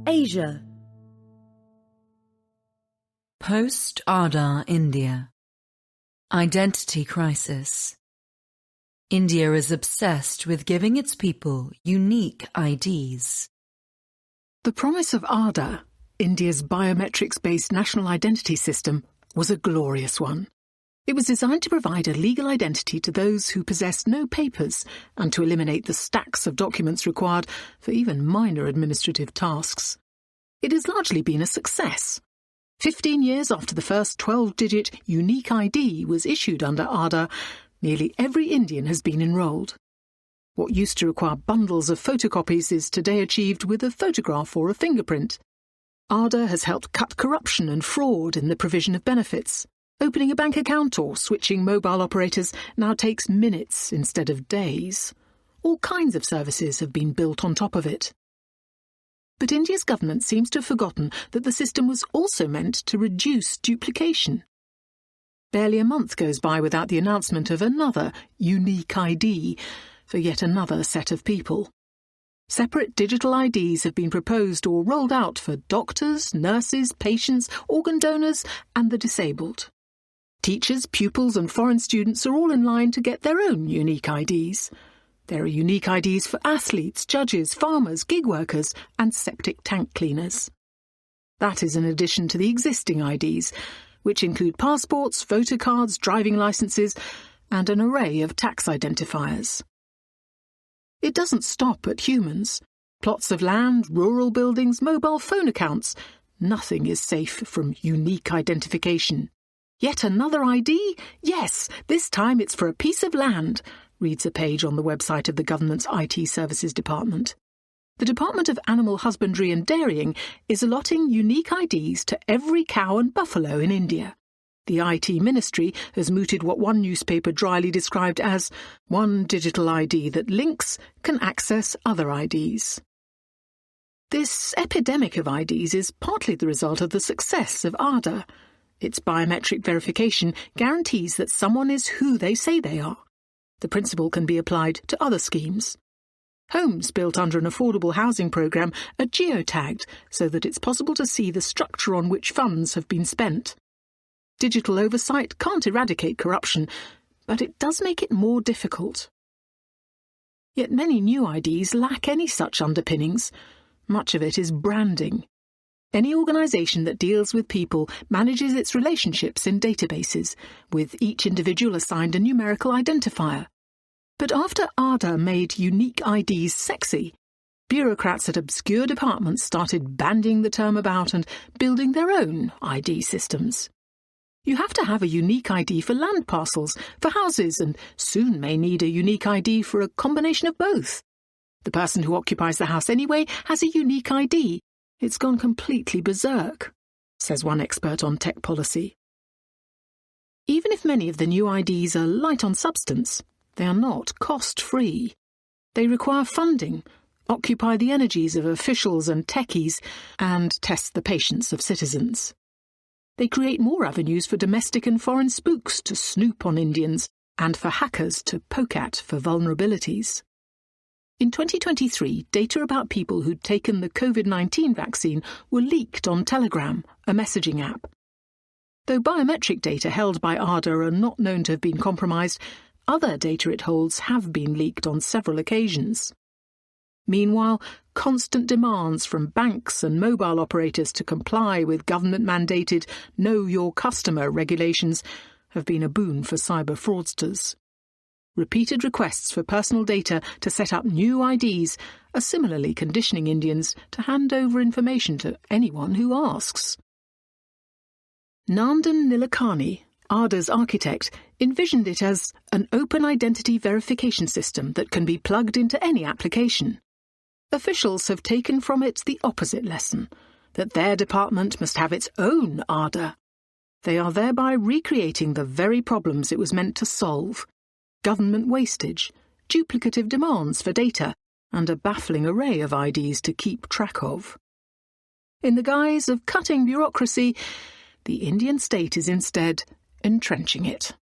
Asia. Post-Aadhaar India. Identity crisis. India is obsessed with giving its people unique IDs. The promise of aadhaar, India's biometrics-based national identity system, was a glorious one. It was designed to provide a legal identity to those who possessed no papers and to eliminate the stacks of documents required for even minor administrative tasks. It has largely been a success. 15 years after the first 12-digit unique ID was issued under aadhaar, nearly every Indian has been enrolled. What used to require bundles of photocopies is today achieved with a photograph or a fingerprint. aadhaar has helped cut corruption and fraud in the provision of benefits. Opening a bank account or switching mobile operators now takes minutes instead of days. All kinds of services have been built on top of it. But India's government seems to have forgotten that the system was also meant to reduce duplication. Barely a month goes by without the announcement of another unique ID for yet another set of people. Separate digital IDs have been proposed or rolled out for doctors, nurses, patients, organ donors, and the disabled. Teachers, pupils and foreign students are all in line to get their own unique IDs. There are unique IDs for athletes, judges, farmers, gig workers and septic tank cleaners. That is in addition to the existing IDs, which include passports, voter cards, driving licences and an array of tax identifiers. It doesn't stop at humans. Plots of land, rural buildings, mobile phone accounts. Nothing is safe from unique identification. Yet another ID? Yes, this time it's for a piece of land, reads a page on the website of the government's IT Services Department. The Department of Animal Husbandry and Dairying is allotting unique IDs to every cow and buffalo in India. The IT Ministry has mooted what one newspaper dryly described as one digital ID that links can access other IDs. This epidemic of IDs is partly the result of the success of aadhaar. Its biometric verification guarantees that someone is who they say they are. The principle can be applied to other schemes. Homes built under an affordable housing programme are geotagged so that it's possible to see the structure on which funds have been spent. Digital oversight can't eradicate corruption, but it does make it more difficult. Yet many new IDs lack any such underpinnings. Much of it is branding. Any organisation that deals with people manages its relationships in databases, with each individual assigned a numerical identifier. But after aadhaar made unique IDs sexy, bureaucrats at obscure departments started bandying the term about and building their own ID systems. You have to have a unique ID for land parcels, for houses, and soon may need a unique ID for a combination of both. The person who occupies the house anyway has a unique ID. It's gone completely berserk, says one expert on tech policy. Even if many of the new IDs are light on substance, they are not cost-free. They require funding, occupy the energies of officials and techies, and test the patience of citizens. They create more avenues for domestic and foreign spooks to snoop on Indians and for hackers to poke at for vulnerabilities. In 2023, data about people who'd taken the COVID-19 vaccine were leaked on Telegram, a messaging app. Though biometric data held by aadhaar are not known to have been compromised, other data it holds have been leaked on several occasions. Meanwhile, constant demands from banks and mobile operators to comply with government-mandated Know Your Customer regulations have been a boon for cyber fraudsters. Repeated requests for personal data to set up new IDs are similarly conditioning Indians to hand over information to anyone who asks. Nandan Nilekani, aadhaar's architect, envisioned it as an open identity verification system that can be plugged into any application. Officials have taken from it the opposite lesson, that their department must have its own aadhaar. They are thereby recreating the very problems it was meant to solve: government wastage, duplicative demands for data, and a baffling array of IDs to keep track of. In the guise of cutting bureaucracy, the Indian state is instead entrenching it.